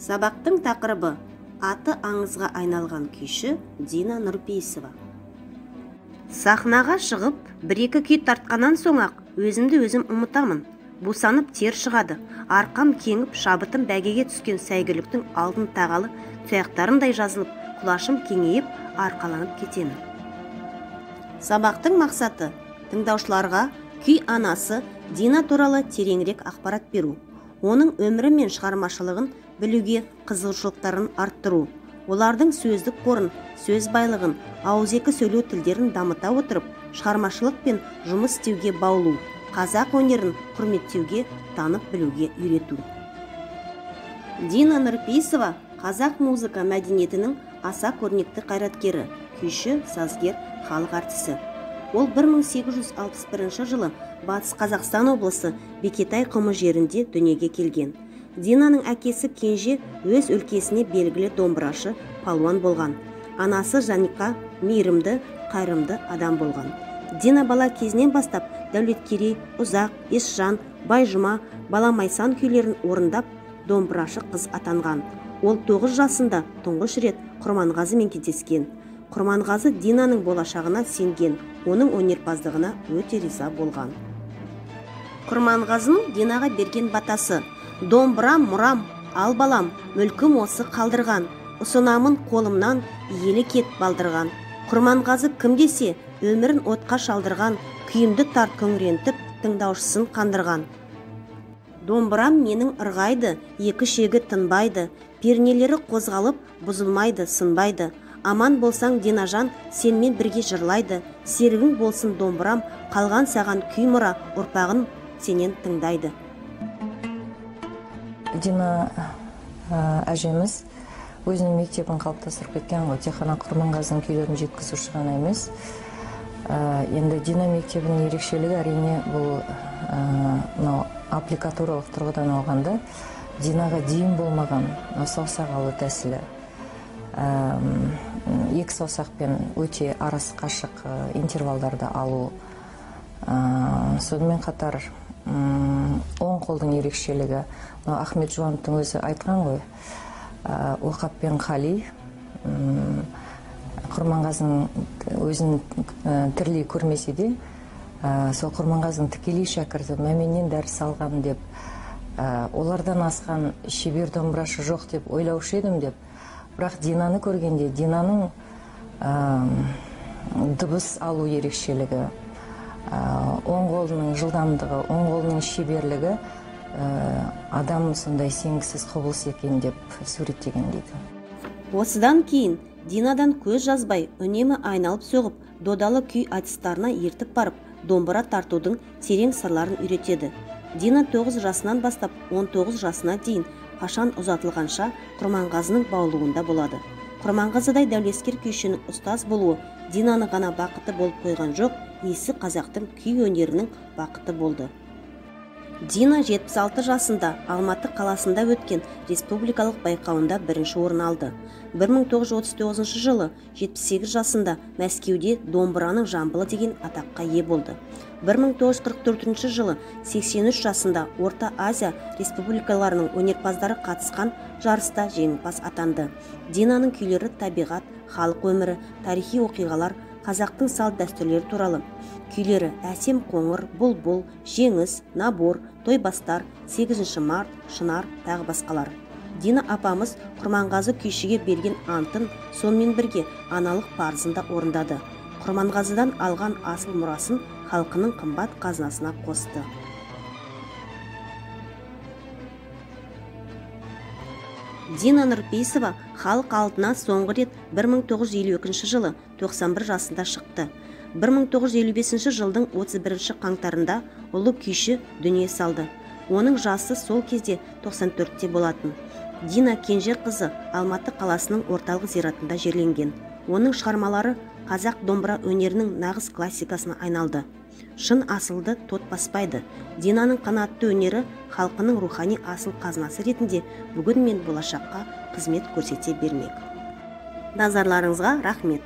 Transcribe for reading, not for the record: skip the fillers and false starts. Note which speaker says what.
Speaker 1: Сабақтың тақырыбы аты аңызға айналған күйші Дина Нұрпейісова. Сахнаға шығып, бір-екі күй тартқаннан соң-ақ өзімді өзім ұмытамын. Бусанып тер шығады, арқам кеңіп, шабытым бәйгеге түскен сәйгүліктің алтын тағалы тұяқтарындай жазылып, құлашым кеңейіп, арқаланып кетемін. Сабақтың мақсаты тыңдаушыларға күй анасы Дина туралы тереңірек ақпарат беру, оның өмірі мен шығармашылығын білуге қызығушылықтарын арттыру, олардың сөздік қорын, сөз байлығын, ауызекі сөйлеу тілдерін дамыта отырып, шығармашылық пен жұмыс істеуге баулу, қазақ өнерін құрметтеуге, танып білуге үйрету. Дина Нұрпейісова қазақ музыка мәдениетінің аса көрнекті қайраткері, күйші, сазгер, халық артисі. Ол 1861 жылы Батыс Қазақстан облысы Бекетай құмы жерінде дүниеге келген. Динаның әкесі Кенже өз өлкесіне белгілі домбырашы, палуан болған. Анасы Жаника мейірімді, қайырымды адам болған. Дина бала кезінен бастап Дәулеткерей, Ұзақ, Есжан, Байжұма, Баламайсан күйлерін орындап, домбырашы қыз атанған. Ол 9 жасында тұңғыш рет Құрманғазымен кездескен. Құрманғазы Динаның болашағына сенген, оның өнерпаздығына өте риза болған. Құрманғазының Динаға берген батасы: «Домбырам мұрам, ал балам, мүлкім осы қалдырған, ұсынамын қолымнан, елі кет балдырған». Құрманғазы кім десе, өмірін отқа шалдырған, күйімді тарт күңрентіп, тыңдаушысын қандырған. «Домбырам менің ырғайды, екі шегі тынбайды, пернелері қозғалып, бұзылмайды, сынбайды. Аман болсаң Динажан, сенмен бірге жырлайды, серігің болсын домбырам, қалған саған күй мұра, ұрпағын сенен тыңдайды».
Speaker 2: Дина әжеміз өзінің мектебін қалыптастырып кеткен ғой, тек қана Құрманғазының күйлерін жеткізуші ғана емес. Енді Дина мектебінің ерекшелігі әрине бұл аппликатуралық тұрғыдан алғанда Динаға дейін болмаған саусақ алу тәсілі. Екі саусақпен өте арасы қашық интервалдарды алу. Сонымен қатар оң қолдың ерекшелігі. Ахмет Жуановтың өзі айтқан ғой, Оқап пен Қали Құрманғазының өзін тірілей көрмесе де, сол Құрманғазының тікелей шәкірті Мәменнен дәріс алған деп, олардан асқан шебер домбырашы жоқ деп ойлаушы едім деп. Бірақ Динаны көргенде, Динаның дыбыс алу ерекшелігі, оң қолының жылдамдығы, оң қолының шеберлігі адам сондай сенгісіз құбылыс екен деп суреттеген дейді.
Speaker 1: Осыдан кейін Динадан көз жазбай, үнемі айналып соғып, додалы күй айтыстарына ертіп барып, домбыра тартудың терең сырларын үйретеді. Дина 9 жасынан бастап 19 жасына дейін қашан ұзатылғанша Құрманғазының баулуында болады. Құрманғазыдай дәулескер күйшінің ұстаз болуы Динаны ғана бақыты болып қойған жоқ, есі қазақтың күй өнерінің бақыты болды. Дина 76 жасында Алматы қаласында өткен республикалық байқауында бірінші орын алды. 1939 жылы 78 жасында Мәскеуде домбыраның жамбылы деген атаққа ие болды. 1944 жылы 83 жасында Орта Азия республикаларының өнерпаздары қатысқан жарыста жеңімпаз атанды. Динаның күйлері табиғат, халық өмірі, тарихи оқиғалар, қазақтың салт дәстүрлері туралы. Күйлері әсем қоңыр, бұлбұл, жеңіс, набор, тойбастар, 8 март, шынар, тағы басқалар. Дина апамыз Құрманғазы күйшіге берген антын сонымен бірге аналық парызында орындады. Құрманғазыдан алған асыл мұрасын халқының қымбат қазынасына қосты. Дина Нұрпейісова халық алдына соңғы рет 1952 жылы 91 жасында шықты. 1955 жылдың 31 қаңтарында ұлы күйші дүние салды. Оның жасы сол кезде 94-те болатын. Дина кенже қызы Алматы қаласының орталық зиратында жерленген. Оның шығармалары қазақ домбыра өнерінің нағыз классикасына айналды. Шын асылды тот баспайды. Динаның қанатты өнері халқының рухани асыл қазынасы ретінде бүгін мен болашаққа қызмет көрсете бермек. Назарларыңызға рахмет.